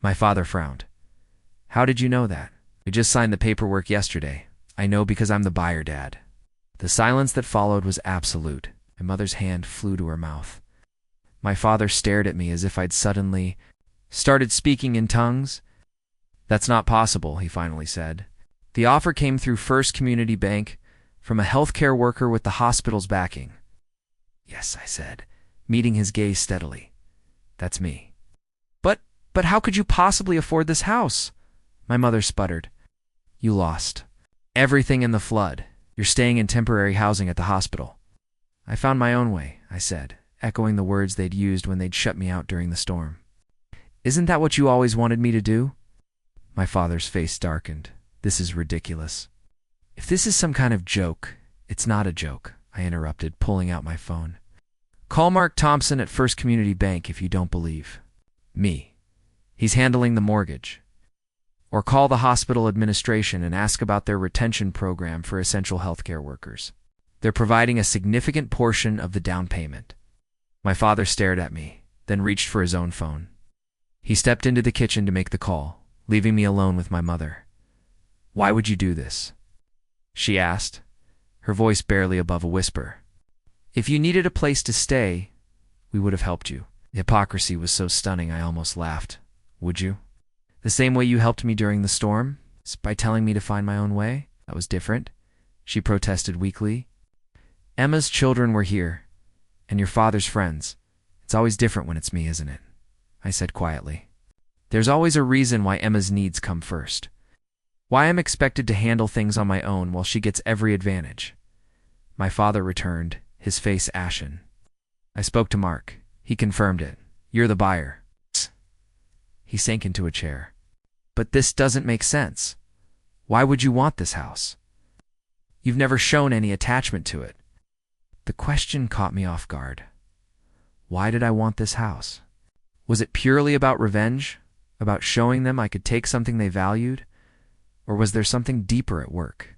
My father frowned. How did you know that? We just signed the paperwork yesterday. I know because I'm the buyer, Dad. The silence that followed was absolute. My mother's hand flew to her mouth. My father stared at me as if I'd suddenly started speaking in tongues. That's not possible, he finally said. The offer came through First Community Bank from a healthcare worker with the hospital's backing. Yes, I said, meeting his gaze steadily. That's me. But how could you possibly afford this house? My mother sputtered. You lost everything in the flood. You're staying in temporary housing at the hospital. I found my own way, I said, echoing the words they'd used when they'd shut me out during the storm. Isn't that what you always wanted me to do? My father's face darkened. This is ridiculous. If this is some kind of joke, it's not a joke, I interrupted, pulling out my phone. Call Mark Thompson at First Community Bank if you don't believe me. He's handling the mortgage. Or call the hospital administration and ask about their retention program for essential healthcare workers. They're providing a significant portion of the down payment. My father stared at me, then reached for his own phone. He stepped into the kitchen to make the call, leaving me alone with my mother. Why would you do this? She asked, her voice barely above a whisper. If you needed a place to stay, we would have helped you. The hypocrisy was so stunning I almost laughed. Would you? The same way you helped me during the storm? By telling me to find my own way? That was different, she protested weakly. Emma's children were here, and your father's friends. It's always different when it's me, isn't it? I said quietly. There's always a reason why Emma's needs come first. Why I'm expected to handle things on my own while she gets every advantage. My father returned, his face ashen. I spoke to Mark. He confirmed it. You're the buyer. He sank into a chair. But this doesn't make sense. Why would you want this house? You've never shown any attachment to it. The question caught me off guard. Why did I want this house? Was it purely about revenge? About showing them I could take something they valued? Or was there something deeper at work?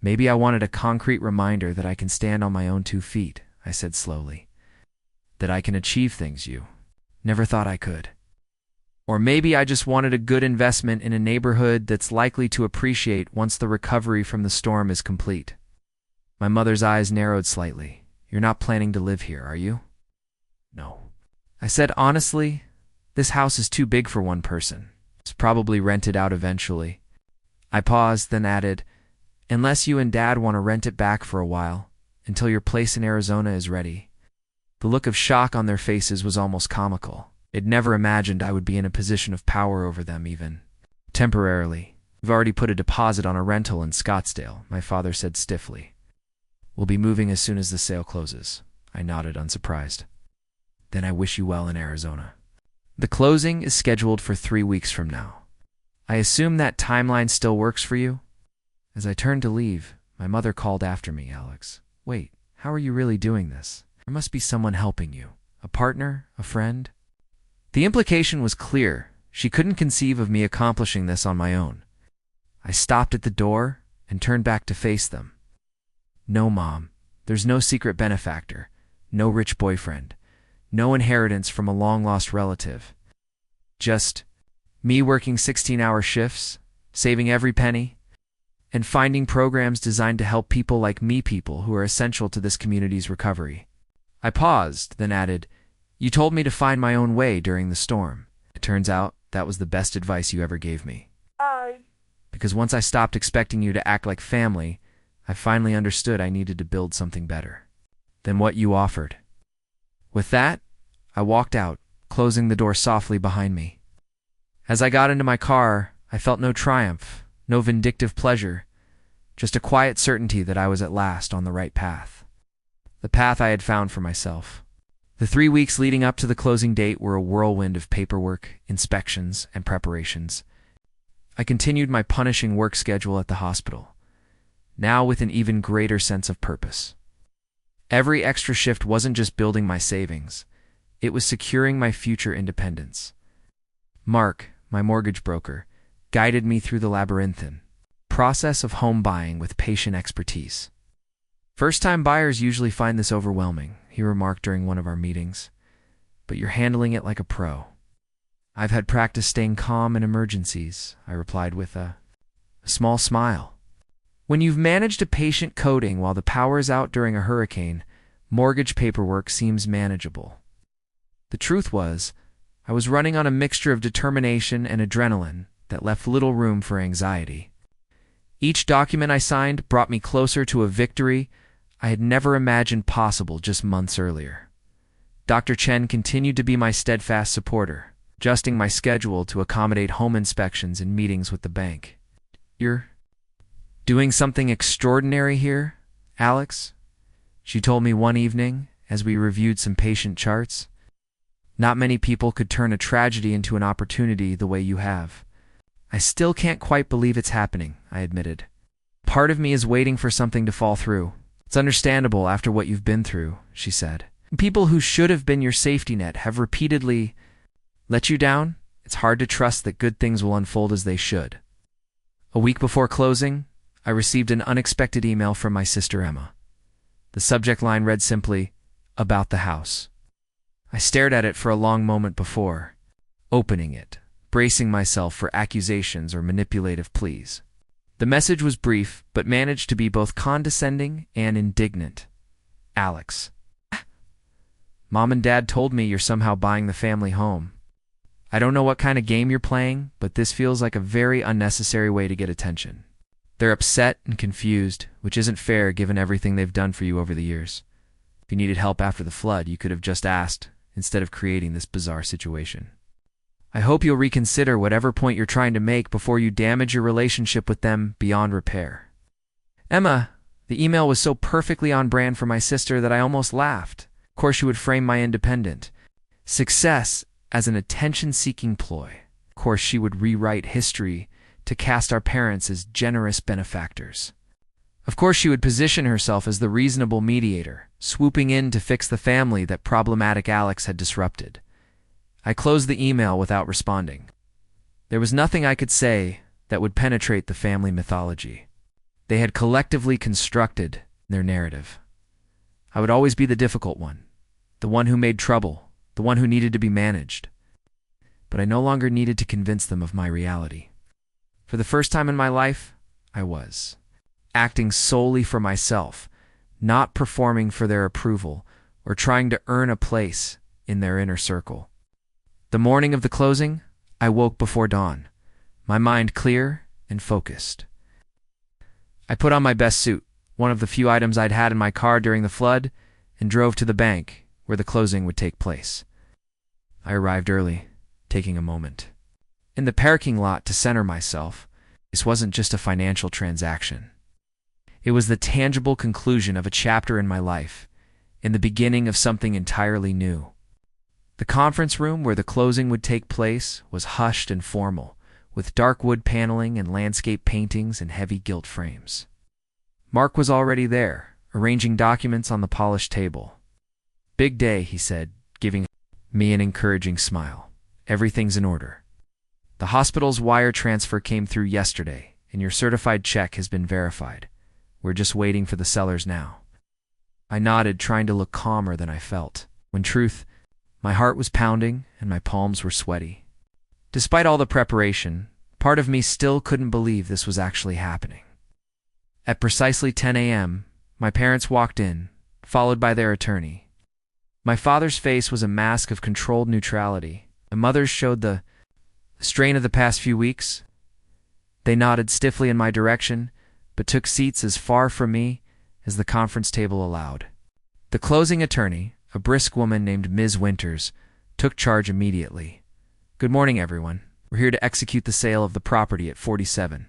Maybe I wanted a concrete reminder that I can stand on my own 2 feet, I said slowly. That I can achieve things you never thought I could. Or maybe I just wanted a good investment in a neighborhood that's likely to appreciate once the recovery from the storm is complete. My mother's eyes narrowed slightly. You're not planning to live here, are you? No. I said honestly, this house is too big for one person. It's probably rented out eventually. I paused, then added, unless you and Dad want to rent it back for a while, until your place in Arizona is ready. The look of shock on their faces was almost comical. I'd never imagined I would be in a position of power over them even. Temporarily. We've already put a deposit on a rental in Scottsdale, my father said stiffly. We'll be moving as soon as the sale closes. I nodded, unsurprised. Then I wish you well in Arizona. The closing is scheduled for 3 weeks from now. I assume that timeline still works for you? As I turned to leave, my mother called after me, Alex. Wait, how are you really doing this? There must be someone helping you. A partner? A friend? The implication was clear. She couldn't conceive of me accomplishing this on my own. I stopped at the door and turned back to face them. No, Mom. There's no secret benefactor. No rich boyfriend. No inheritance from a long-lost relative. Just me working 16-hour shifts, saving every penny, and finding programs designed to help people like me, people who are essential to this community's recovery. I paused, then added, You told me to find my own way during the storm. It turns out that was the best advice you ever gave me. Because once I stopped expecting you to act like family, I finally understood I needed to build something better than what you offered. With that, I walked out, closing the door softly behind me. As I got into my car, I felt no triumph, no vindictive pleasure, just a quiet certainty that I was at last on the right path. The path I had found for myself. The 3 weeks leading up to the closing date were a whirlwind of paperwork, inspections, and preparations. I continued my punishing work schedule at the hospital, now with an even greater sense of purpose. Every extra shift wasn't just building my savings, it was securing my future independence. Mark, my mortgage broker, guided me through the labyrinthine process of home buying with patient expertise. First-time buyers usually find this overwhelming, he remarked during one of our meetings, but you're handling it like a pro. I've had practice staying calm in emergencies, I replied with a small smile. When you've managed a patient coding while the power is out during a hurricane, mortgage paperwork seems manageable. The truth was, I was running on a mixture of determination and adrenaline that left little room for anxiety. Each document I signed brought me closer to a victory I had never imagined possible just months earlier. Dr. Chen continued to be my steadfast supporter, adjusting my schedule to accommodate home inspections and meetings with the bank. "You're doing something extraordinary here, Alex," she told me one evening as we reviewed some patient charts. "Not many people could turn a tragedy into an opportunity the way you have." "I still can't quite believe it's happening," I admitted. "Part of me is waiting for something to fall through." "It's understandable after what you've been through," she said. "People who should have been your safety net have repeatedly let you down. It's hard to trust that good things will unfold as they should." A week before closing, I received an unexpected email from my sister Emma. The subject line read simply, "About the house." I stared at it for a long moment before opening it, bracing myself for accusations or manipulative pleas. The message was brief, but managed to be both condescending and indignant. "Alex, Mom and Dad told me you're somehow buying the family home. I don't know what kind of game you're playing, but this feels like a very unnecessary way to get attention. They're upset and confused, which isn't fair given everything they've done for you over the years. If you needed help after the flood, you could have just asked, instead of creating this bizarre situation. I hope you'll reconsider whatever point you're trying to make before you damage your relationship with them beyond repair." Emma, the email was so perfectly on brand for my sister that I almost laughed. Of course she would frame my independent success as an attention-seeking ploy. Of course she would rewrite history to cast our parents as generous benefactors. Of course she would position herself as the reasonable mediator, swooping in to fix the family that problematic Alex had disrupted. I closed the email without responding. There was nothing I could say that would penetrate the family mythology. They had collectively constructed their narrative. I would always be the difficult one, the one who made trouble, the one who needed to be managed. But I no longer needed to convince them of my reality. For the first time in my life, I was acting solely for myself, not performing for their approval or trying to earn a place in their inner circle. The morning of the closing, I woke before dawn, my mind clear and focused. I put on my best suit, one of the few items I'd had in my car during the flood, and drove to the bank where the closing would take place. I arrived early, taking a moment in the parking lot to center myself. This wasn't just a financial transaction. It was the tangible conclusion of a chapter in my life, in the beginning of something entirely new. The conference room where the closing would take place was hushed and formal, with dark wood paneling and landscape paintings and heavy gilt frames. Mark was already there, arranging documents on the polished table. "Big day," he said, giving me an encouraging smile. "Everything's in order. The hospital's wire transfer came through yesterday, and your certified check has been verified. We're just waiting for the sellers now." I nodded, trying to look calmer than I felt, when truth, my heart was pounding and my palms were sweaty. Despite all the preparation, part of me still couldn't believe this was actually happening. At precisely 10 a.m., my parents walked in, followed by their attorney. My father's face was a mask of controlled neutrality. My mother's showed the strain of the past few weeks. They nodded stiffly in my direction, but took seats as far from me as the conference table allowed. The closing attorney, a brisk woman named Ms. Winters, took charge immediately. "Good morning, everyone. We're here to execute the sale of the property at 47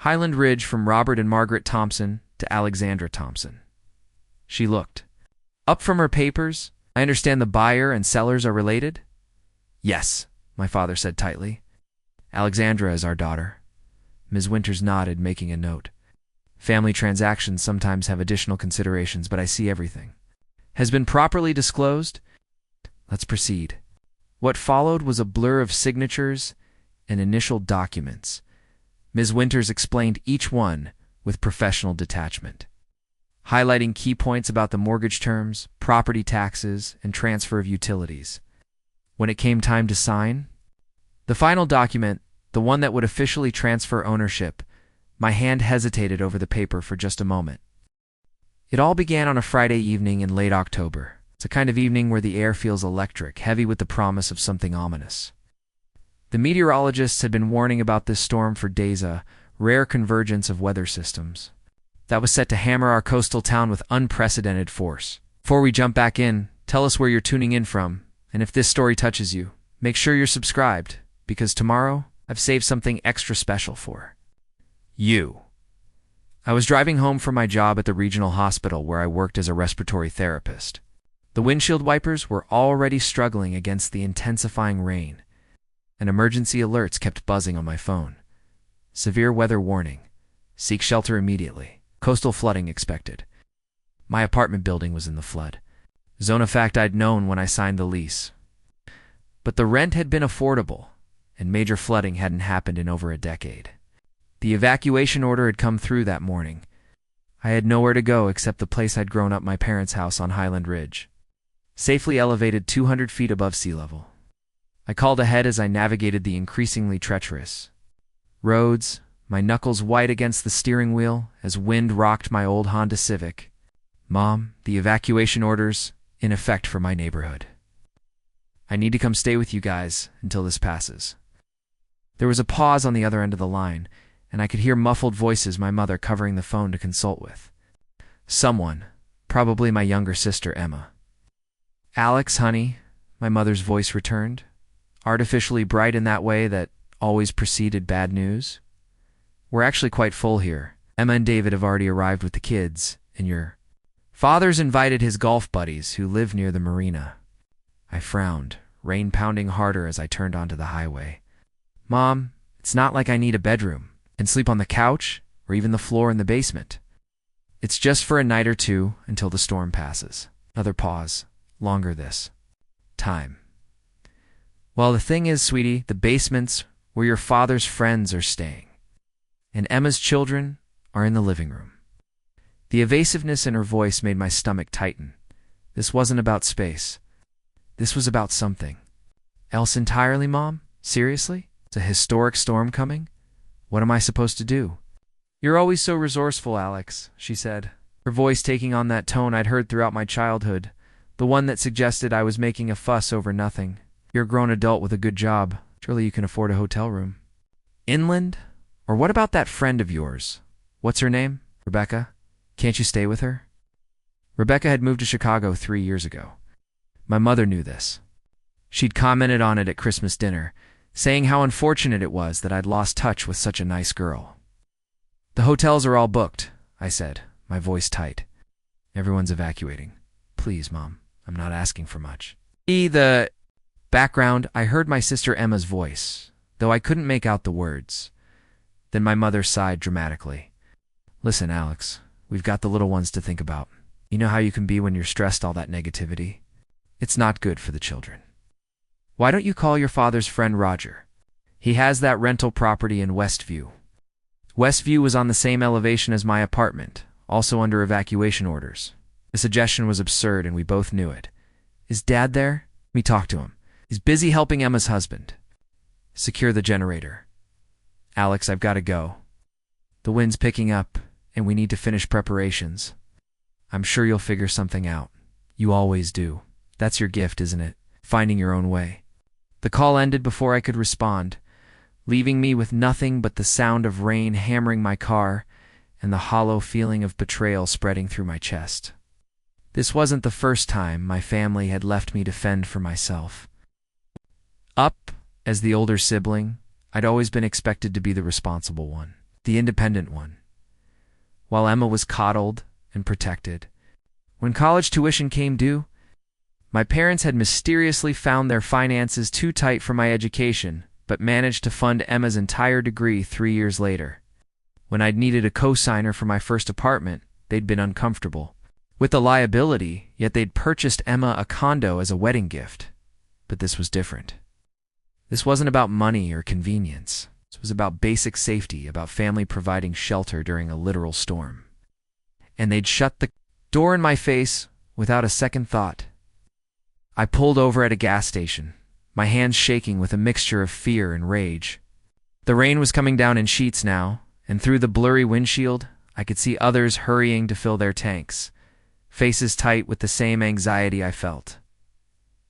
Highland Ridge from Robert and Margaret Thompson to Alexandra Thompson." She looked up from her papers. "I understand the buyer and sellers are related?" "Yes," my father said tightly. "Alexandra is our daughter." Ms. Winters nodded, making a note. "Family transactions sometimes have additional considerations, but I see everything has been properly disclosed. Let's proceed." What followed was a blur of signatures and initial documents. Ms. Winters explained each one with professional detachment, highlighting key points about the mortgage terms, property taxes, and transfer of utilities. When it came time to sign, The final document, the one that would officially transfer ownership, my hand hesitated over the paper for just a moment. It all began on a Friday evening in late October. It's a kind of evening where the air feels electric, heavy with the promise of something ominous. The meteorologists had been warning about this storm for days, a rare convergence of weather systems that was set to hammer our coastal town with unprecedented force. Before we jump back in, tell us where you're tuning in from, and if this story touches you, make sure you're subscribed, because tomorrow I've saved something extra special for you. I was driving home from my job at the regional hospital where I worked as a respiratory therapist. The windshield wipers were already struggling against the intensifying rain, and emergency alerts kept buzzing on my phone. Severe weather warning. Seek shelter immediately. Coastal flooding expected. My apartment building was in the flood. Zone of fact I'd known when I signed the lease. But the rent had been affordable, and major flooding hadn't happened in over a decade. The evacuation order had come through that morning. I had nowhere to go except the place I'd grown up, my parents' house on Highland Ridge, safely elevated 200 feet above sea level. I called ahead as I navigated the increasingly treacherous roads, my knuckles white against the steering wheel as wind rocked my old Honda Civic. Mom, the evacuation order's in effect for my neighborhood. I need to come stay with you guys until this passes. There was a pause on the other end of the line, and I could hear muffled voices, my mother covering the phone to consult with. Someone, probably my younger sister Emma. Alex, honey, my mother's voice returned, artificially bright in that way that always preceded bad news. We're actually quite full here. Emma and David have already arrived with the kids, and your father's invited his golf buddies who live near the marina. I frowned, rain pounding harder as I turned onto the highway. Mom, it's not like I need a bedroom and sleep on the couch or even the floor in the basement. It's just for a night or two until the storm passes. Another pause. Longer this time. Well, the thing is, sweetie, the basement's where your father's friends are staying, and Emma's children are in the living room. The evasiveness in her voice made my stomach tighten. This wasn't about space. This was about something else entirely, Mom? Seriously? It's a historic storm coming? What am I supposed to do? You're always so resourceful, Alex, she said, her voice taking on that tone I'd heard throughout my childhood, the one that suggested I was making a fuss over nothing. You're a grown adult with a good job. Surely you can afford a hotel room. Inland? Or what about that friend of yours? What's her name? Rebecca? Can't you stay with her? Rebecca had moved to Chicago 3 years ago. My mother knew this. She'd commented on it at Christmas dinner, saying how unfortunate it was that I'd lost touch with such a nice girl. The hotels are all booked, I said, my voice tight. Everyone's evacuating. Please, Mom, I'm not asking for much. The background, I heard my sister Emma's voice, though I couldn't make out the words. Then my mother sighed dramatically. Listen, Alex, we've got the little ones to think about. You know how you can be when you're stressed, all that negativity? It's not good for the children. Why don't you call your father's friend Roger? He has that rental property in Westview. Westview was on the same elevation as my apartment, also under evacuation orders. The suggestion was absurd, and we both knew it. Is Dad there? Let me talk to him. He's busy helping Emma's husband. Secure the generator. Alex, I've got to go. The wind's picking up, and we need to finish preparations. I'm sure you'll figure something out. You always do. That's your gift, isn't it? Finding your own way. The call ended before I could respond, leaving me with nothing but the sound of rain hammering my car and the hollow feeling of betrayal spreading through my chest. This wasn't the first time my family had left me to fend for myself. Up, as the older sibling, I'd always been expected to be the responsible one, the independent one, while Emma was coddled and protected. When college tuition came due, my parents had mysteriously found their finances too tight for my education, but managed to fund Emma's entire degree 3 years later. When I'd needed a co-signer for my first apartment, they'd been uncomfortable with the liability, yet they'd purchased Emma a condo as a wedding gift. But this was different. This wasn't about money or convenience. This was about basic safety, about family providing shelter during a literal storm. And they'd shut the door in my face without a second thought. I pulled over at a gas station, my hands shaking with a mixture of fear and rage. The rain was coming down in sheets now, and through the blurry windshield, I could see others hurrying to fill their tanks, faces tight with the same anxiety I felt.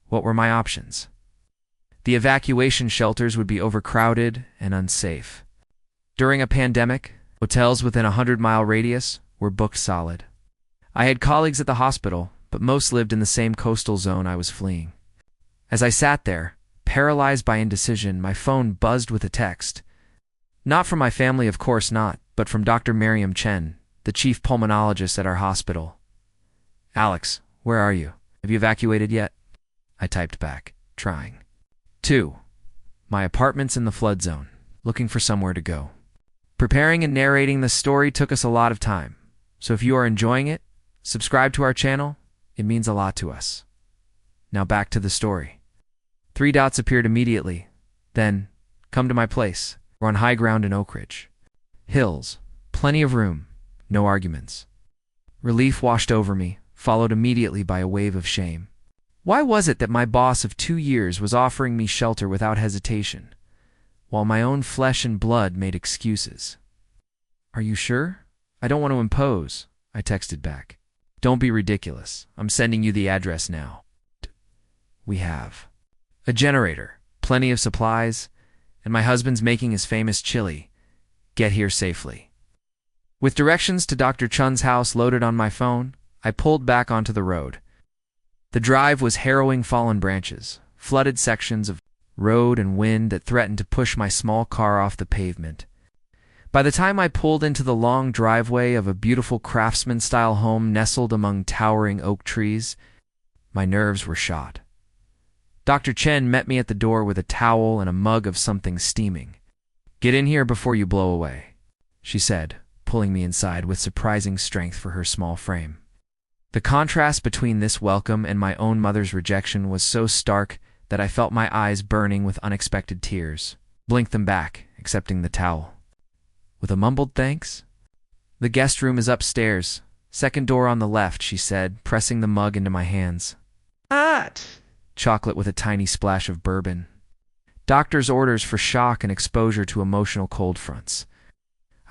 What were my options? The evacuation shelters would be overcrowded and unsafe. During a pandemic, hotels within a 100-mile radius were booked solid. I had colleagues at the hospital, but most lived in the same coastal zone I was fleeing. As I sat there, paralyzed by indecision, my phone buzzed with a text. Not from my family, of course not, but from Dr. Miriam Chen, the chief pulmonologist at our hospital. "Alex, where are you? Have you evacuated yet?" I typed back, trying. 2. My apartment's in the flood zone, looking for somewhere to go. Preparing and narrating the story took us a lot of time, so if you are enjoying it, subscribe to our channel. It means a lot to us. Now back to the story. 3 dots appeared immediately. Then, come to my place. We're on high ground in Oak Ridge. Hills, plenty of room, no arguments. Relief washed over me, followed immediately by a wave of shame. Why was it that my boss of 2 years was offering me shelter without hesitation, while my own flesh and blood made excuses? "Are you sure? I don't want to impose," I texted back. "Don't be ridiculous. I'm sending you the address now." We have a generator, plenty of supplies, and my husband's making his famous chili. Get here safely. With directions to Dr. Chun's house loaded on my phone, I pulled back onto the road. The drive was harrowing fallen branches, flooded sections of road and wind that threatened to push my small car off the pavement. By the time I pulled into the long driveway of a beautiful craftsman-style home nestled among towering oak trees, my nerves were shot. Dr. Chen met me at the door with a towel and a mug of something steaming. "Get in here before you blow away," she said, pulling me inside with surprising strength for her small frame. The contrast between this welcome and my own mother's rejection was so stark that I felt my eyes burning with unexpected tears. Blinked them back, accepting the towel. With a mumbled thanks? "The guest room is upstairs. Second door on the left," she said, pressing the mug into my hands. "Hot!" Chocolate with a tiny splash of bourbon. Doctor's orders for shock and exposure to emotional cold fronts.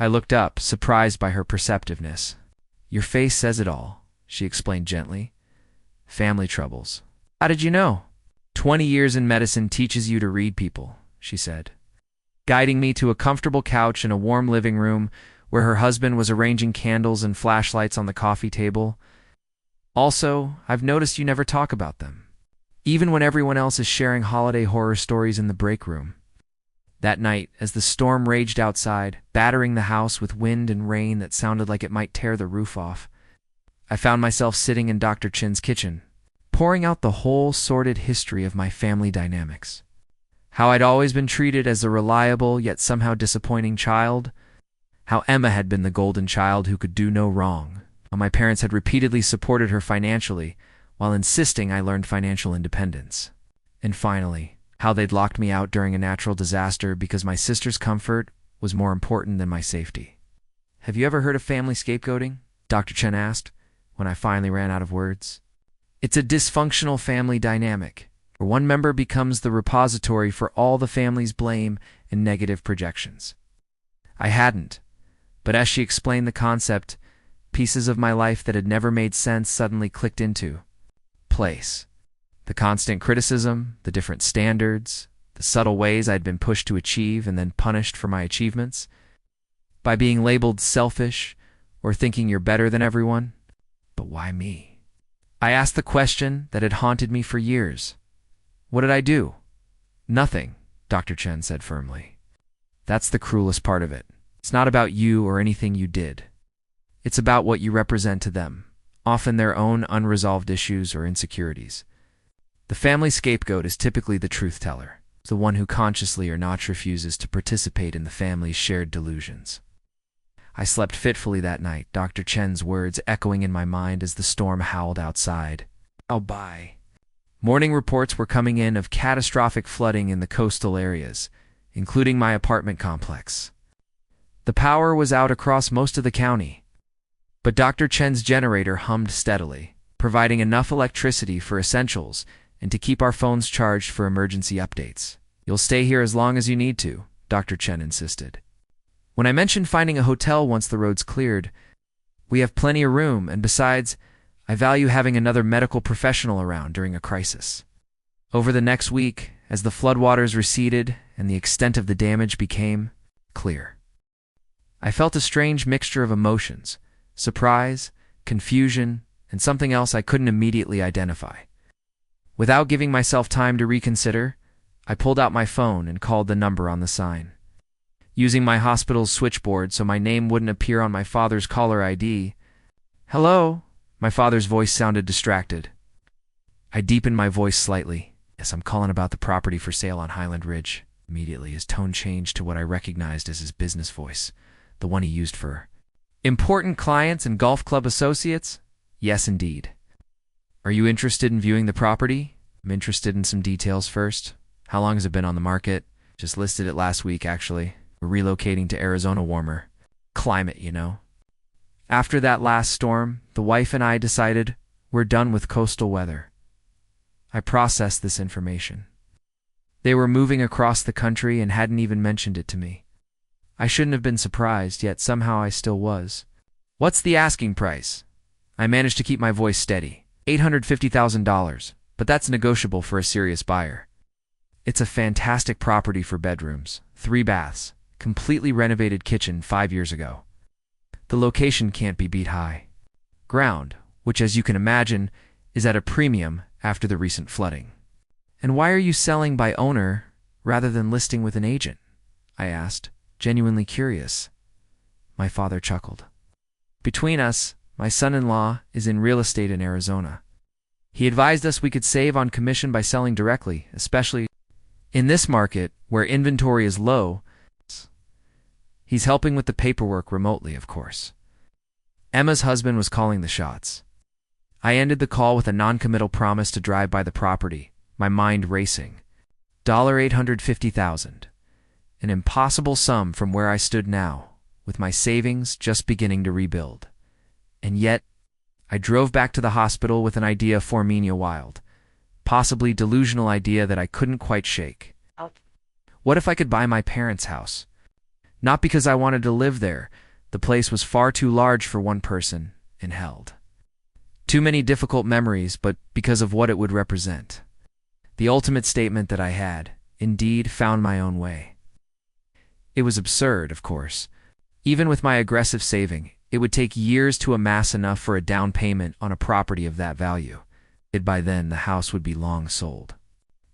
I looked up, surprised by her perceptiveness. "Your face says it all," she explained gently. "Family troubles." "How did you know?" 20 years in medicine teaches you to read people," she said, guiding me to a comfortable couch in a warm living room where her husband was arranging candles and flashlights on the coffee table. "Also, I've noticed you never talk about them, even when everyone else is sharing holiday horror stories in the break room." That night, as the storm raged outside, battering the house with wind and rain that sounded like it might tear the roof off, I found myself sitting in Dr. Chin's kitchen, pouring out the whole sordid history of my family dynamics. How I'd always been treated as a reliable yet somehow disappointing child. How Emma had been the golden child who could do no wrong. How my parents had repeatedly supported her financially, while insisting I learned financial independence. And finally, how they'd locked me out during a natural disaster because my sister's comfort was more important than my safety. "Have you ever heard of family scapegoating?" Dr. Chen asked, when I finally ran out of words. "It's a dysfunctional family dynamic, where one member becomes the repository for all the family's blame and negative projections." I hadn't, but as she explained the concept, pieces of my life that had never made sense suddenly clicked into place. The constant criticism, the different standards, the subtle ways I'd been pushed to achieve and then punished for my achievements. By being labeled selfish or thinking you're better than everyone. But why me? I asked the question that had haunted me for years. "What did I do?" "Nothing," Dr. Chen said firmly. "That's the cruelest part of it. It's not about you or anything you did. It's about what you represent to them, often their own unresolved issues or insecurities. The family scapegoat is typically the truth teller, the one who consciously or not refuses to participate in the family's shared delusions." I slept fitfully that night, Dr. Chen's words echoing in my mind as the storm howled outside. "Oh, bye." Morning reports were coming in of catastrophic flooding in the coastal areas, including my apartment complex. The power was out across most of the county, but Dr. Chen's generator hummed steadily, providing enough electricity for essentials and to keep our phones charged for emergency updates. You'll stay here as long as you need to, Dr. Chen insisted. When I mentioned finding a hotel once the road's cleared, we have plenty of room, and besides, I value having another medical professional around during a crisis. Over the next week, as the floodwaters receded and the extent of the damage became clear, I felt a strange mixture of emotions: surprise, confusion, and something else I couldn't immediately identify. Without giving myself time to reconsider, I pulled out my phone and called the number on the sign. Using my hospital's switchboard so my name wouldn't appear on my father's caller ID. "Hello?" My father's voice sounded distracted. I deepened my voice slightly. "Yes, I'm calling about the property for sale on Highland Ridge." Immediately, his tone changed to what I recognized as his business voice, the one he used for important clients and golf club associates. "Yes, indeed." "Are you interested in viewing the property?" "I'm interested in some details first." "How long has it been on the market?" "Just listed it last week, actually. We're relocating to Arizona. Warmer climate, you know." After that last storm, the wife and I decided we're done with coastal weather. I processed this information. They were moving across the country and hadn't even mentioned it to me. I shouldn't have been surprised, yet somehow I still was. "What's the asking price?" I managed to keep my voice steady. $850,000, but that's negotiable for a serious buyer. It's a fantastic property for bedrooms, 3 baths, completely renovated kitchen 5 years ago. The location can't be beat. High ground, which, as you can imagine, is at a premium after the recent flooding. "And why are you selling by owner rather than listing with an agent?" I asked, genuinely curious. My father chuckled. "Between us, my son-in-law is in real estate in Arizona. He advised us we could save on commission by selling directly, especially in this market where inventory is low. He's helping with the paperwork remotely, of course." Emma's husband was calling the shots. I ended the call with a non-committal promise to drive by the property, my mind racing. $850,000. An impossible sum from where I stood now, with my savings just beginning to rebuild. And yet, I drove back to the hospital with an idea for me a wild, possibly delusional idea that I couldn't quite shake. What if I could buy my parents' house? Not because I wanted to live there. The place was far too large for one person and held too many difficult memories, but because of what it would represent. The ultimate statement that I had, indeed, found my own way. It was absurd, of course. Even with my aggressive saving, it would take years to amass enough for a down payment on a property of that value. By then, the house would be long sold.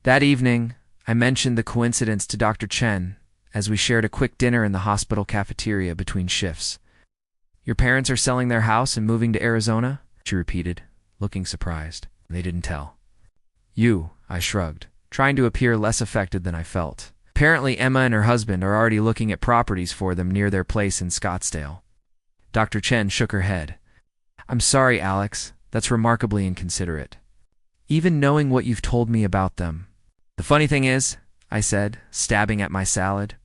That evening, I mentioned the coincidence to Dr. Chen as we shared a quick dinner in the hospital cafeteria between shifts. "Your parents are selling their house and moving to Arizona?" she repeated, looking surprised. "They didn't tell." "You," I shrugged, trying to appear less affected than I felt. "Apparently Emma and her husband are already looking at properties for them near their place in Scottsdale." Dr. Chen shook her head. "I'm sorry, Alex. That's remarkably inconsiderate. Even knowing what you've told me about them." "The funny thing is," I said, stabbing at my salad,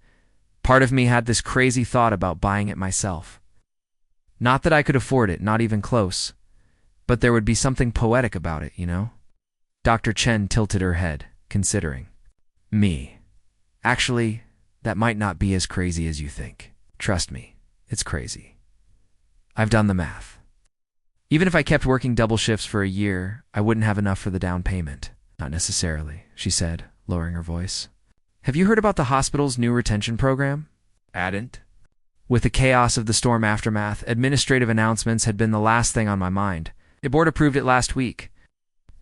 "part of me had this crazy thought about buying it myself. Not that I could afford it, not even close. But there would be something poetic about it, you know?" Dr. Chen tilted her head, considering. "Me. Actually, that might not be as crazy as you think. Trust me, it's crazy. I've done the math. Even if I kept working double shifts for a year, I wouldn't have enough for the down payment." "Not necessarily," she said, lowering her voice. "Have you heard about the hospital's new retention program?" "Hadn't." With the chaos of the storm aftermath, administrative announcements had been the last thing on my mind. The board approved it last week.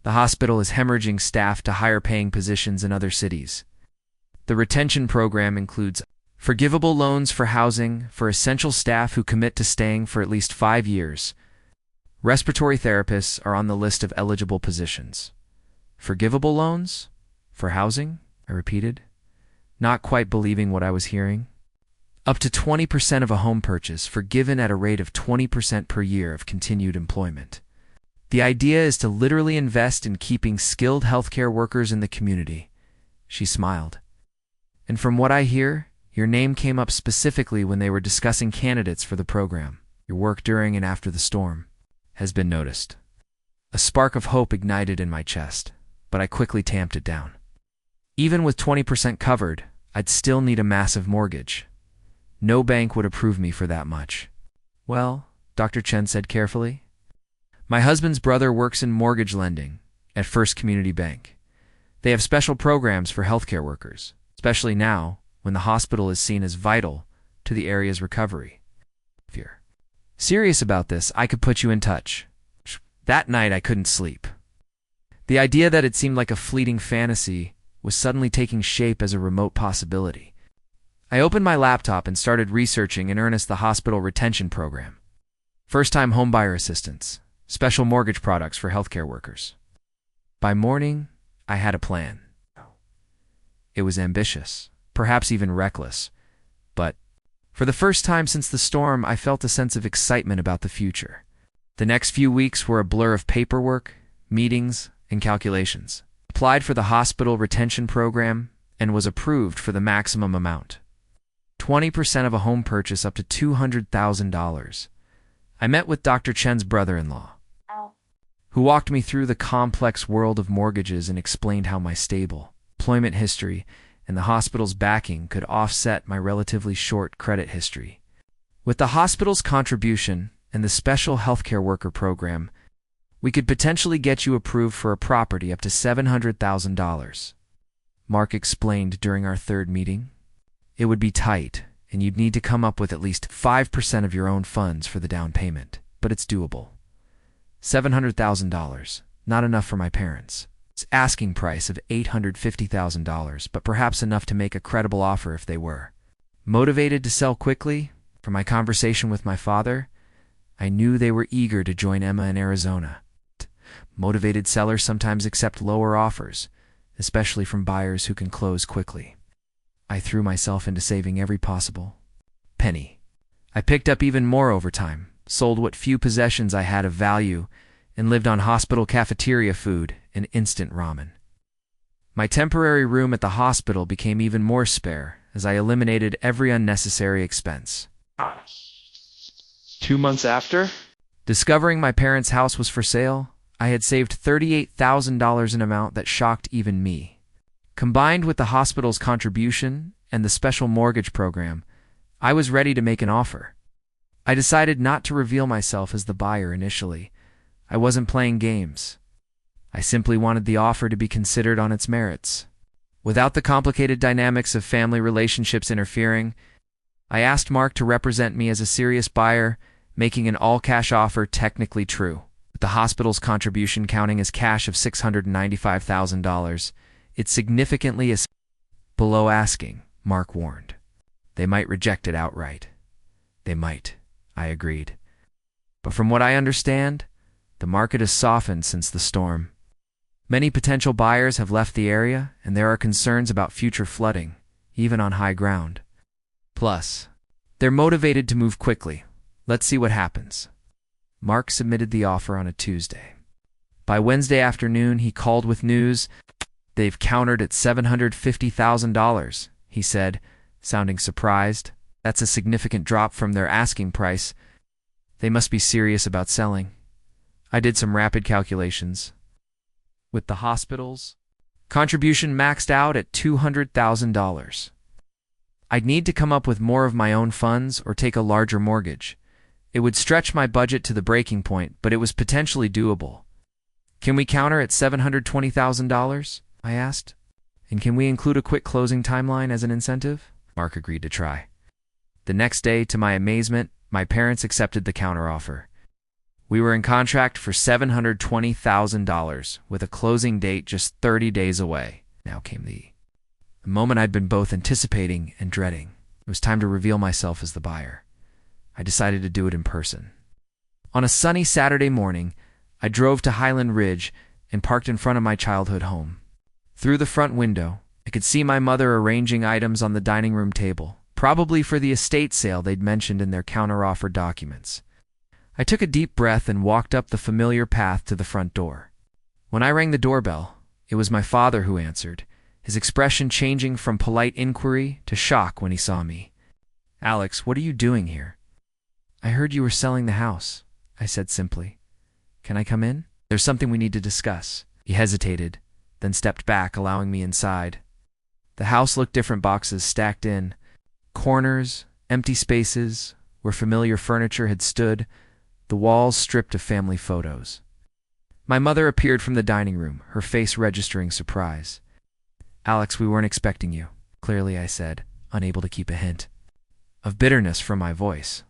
The hospital is hemorrhaging staff to higher-paying positions in other cities. The retention program includes forgivable loans for housing for essential staff who commit to staying for at least 5 years. Respiratory therapists are on the list of eligible positions. "Forgivable loans? For housing?" I repeated, not quite believing what I was hearing. "Up to 20% of a home purchase forgiven at a rate of 20% per year of continued employment. The idea is to literally invest in keeping skilled healthcare workers in the community." She smiled. "And from what I hear, your name came up specifically when they were discussing candidates for the program. Your work during and after the storm has been noticed." A spark of hope ignited in my chest, but I quickly tamped it down. Even with 20% covered, I'd still need a massive mortgage. No bank would approve me for that much. Well, Dr. Chen said carefully, my husband's brother works in mortgage lending at First Community Bank. They have special programs for healthcare workers, especially now when the hospital is seen as vital to the area's recovery. If you're serious about this, I could put you in touch. That night I couldn't sleep. The idea that it seemed like a fleeting fantasy was suddenly taking shape as a remote possibility. I opened my laptop and started researching in earnest the hospital retention program. First-time homebuyer assistance, special mortgage products for healthcare workers. By morning, I had a plan. It was ambitious, perhaps even reckless, but for the first time since the storm, I felt a sense of excitement about the future. The next few weeks were a blur of paperwork, meetings, and calculations. Applied for the hospital retention program and was approved for the maximum amount. 20% of a home purchase up to $200,000. I met with Dr. Chen's brother-in-law, who walked me through the complex world of mortgages and explained how my stable employment history and the hospital's backing could offset my relatively short credit history. With the hospital's contribution and the special healthcare worker program, we could potentially get you approved for a property up to $700,000. Mark explained during our third meeting. It would be tight, and you'd need to come up with at least 5% of your own funds for the down payment, but it's doable. $700,000, not enough for my parents. It's asking price of $850,000, but perhaps enough to make a credible offer if they were. Motivated to sell quickly, from my conversation with my father, I knew they were eager to join Emma in Arizona. Motivated sellers sometimes accept lower offers, especially from buyers who can close quickly. I threw myself into saving every possible penny. I picked up even more overtime, sold what few possessions I had of value, and lived on hospital cafeteria food and instant ramen. My temporary room at the hospital became even more spare as I eliminated every unnecessary expense. 2 months after? Discovering my parents' house was for sale, I had saved $38,000, an amount that shocked even me. Combined with the hospital's contribution and the special mortgage program, I was ready to make an offer. I decided not to reveal myself as the buyer initially. I wasn't playing games. I simply wanted the offer to be considered on its merits. Without the complicated dynamics of family relationships interfering, I asked Mark to represent me as a serious buyer, making an all-cash offer technically true. With the hospital's contribution counting as cash of $695,000, it significantly is below asking, Mark warned. They might reject it outright. They might, I agreed. But from what I understand, the market has softened since the storm. Many potential buyers have left the area, and there are concerns about future flooding, even on high ground. Plus, they're motivated to move quickly. Let's see what happens. Mark submitted the offer on a Tuesday. By Wednesday afternoon, he called with news. They've countered at $750,000, he said, sounding surprised. That's a significant drop from their asking price. They must be serious about selling. I did some rapid calculations. With the hospital's contribution maxed out at $200,000. I'd need to come up with more of my own funds or take a larger mortgage. It would stretch my budget to the breaking point, but it was potentially doable. Can we counter at $720,000? I asked. And can we include a quick closing timeline as an incentive? Mark agreed to try. The next day, to my amazement, my parents accepted the counteroffer. We were in contract for $720,000, with a closing date just 30 days away. Now came the moment I'd been both anticipating and dreading. It was time to reveal myself as the buyer. I decided to do it in person. On a sunny Saturday morning, I drove to Highland Ridge and parked in front of my childhood home. Through the front window, I could see my mother arranging items on the dining room table, probably for the estate sale they'd mentioned in their counteroffer documents. I took a deep breath and walked up the familiar path to the front door. When I rang the doorbell, it was my father who answered, his expression changing from polite inquiry to shock when he saw me. "Alex, what are you doing here?" "I heard you were selling the house," I said simply. "Can I come in? There's something we need to discuss." He hesitated, then stepped back, allowing me inside. The house looked different, boxes stacked in, corners, empty spaces where familiar furniture had stood, the walls stripped of family photos. My mother appeared from the dining room, her face registering surprise. "Alex, we weren't expecting you," clearly I said, unable to keep a hint of bitterness from my voice.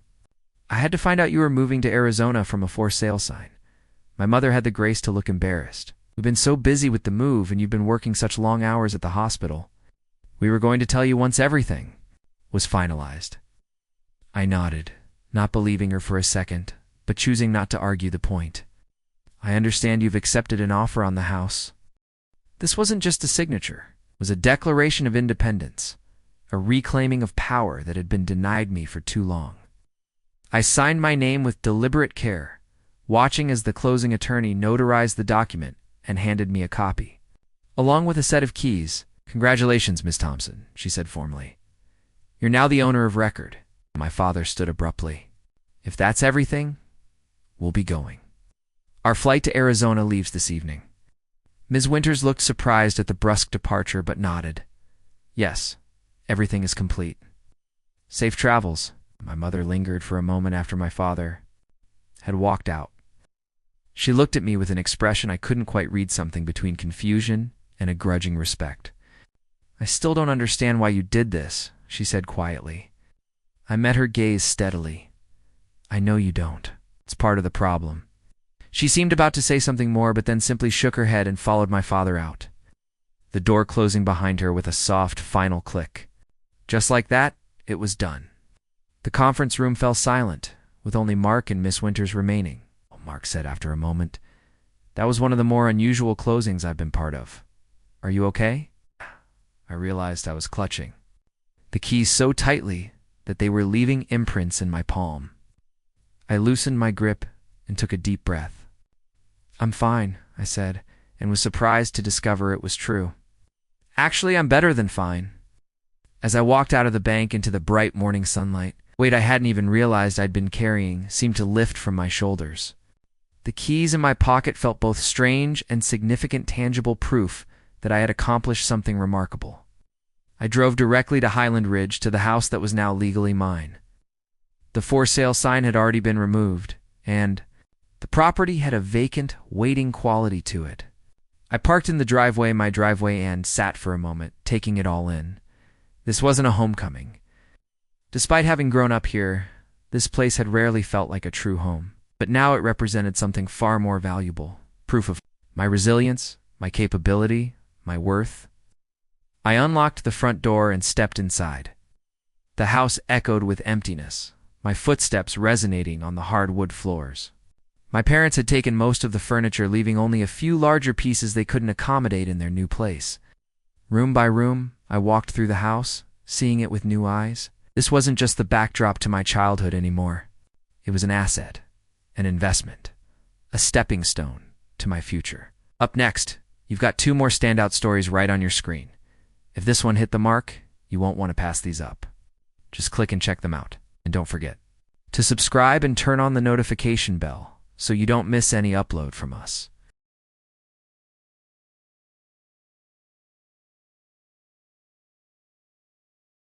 "I had to find out you were moving to Arizona from a for sale sign." My mother had the grace to look embarrassed. "We've been so busy with the move, and you've been working such long hours at the hospital. We were going to tell you once everything was finalized." I nodded, not believing her for a second, but choosing not to argue the point. "I understand you've accepted an offer on the house." This wasn't just a signature. It was a declaration of independence, a reclaiming of power that had been denied me for too long. I signed my name with deliberate care, watching as the closing attorney notarized the document and handed me a copy, along with a set of keys. "Congratulations, Miss Thompson," she said formally. "You're now the owner of record." My father stood abruptly. "If that's everything, we'll be going. Our flight to Arizona leaves this evening." Ms. Winters looked surprised at the brusque departure but nodded. "Yes, everything is complete." "Safe travels." My mother lingered for a moment after my father had walked out. She looked at me with an expression I couldn't quite read, something between confusion and a grudging respect. "I still don't understand why you did this," she said quietly. I met her gaze steadily. "I know you don't. It's part of the problem." She seemed about to say something more, but then simply shook her head and followed my father out, the door closing behind her with a soft, final click. Just like that, it was done. The conference room fell silent, with only Mark and Miss Winters remaining. Mark said after a moment, "That was one of the more unusual closings I've been part of. Are you okay?" I realized I was clutching the keys so tightly that they were leaving imprints in my palm. I loosened my grip and took a deep breath. "I'm fine," I said, and was surprised to discover it was true. "Actually, I'm better than fine." As I walked out of the bank into the bright morning sunlight, weight I hadn't even realized I'd been carrying seemed to lift from my shoulders. The keys in my pocket felt both strange and significant, tangible proof that I had accomplished something remarkable. I drove directly to Highland Ridge, to the house that was now legally mine. The for sale sign had already been removed, and the property had a vacant, waiting quality to it. I parked in my driveway, and sat for a moment, taking it all in. This wasn't a homecoming. Despite having grown up here, this place had rarely felt like a true home. But now it represented something far more valuable, proof of my resilience, my capability, my worth. I unlocked the front door and stepped inside. The house echoed with emptiness, my footsteps resonating on the hardwood floors. My parents had taken most of the furniture, leaving only a few larger pieces they couldn't accommodate in their new place. Room by room, I walked through the house, seeing it with new eyes. This wasn't just the backdrop to my childhood anymore. It was an asset, an investment, a stepping stone to my future. Up next, you've got 2 more standout stories right on your screen. If this one hit the mark, you won't want to pass these up. Just click and check them out. And don't forget to subscribe and turn on the notification bell so you don't miss any upload from us.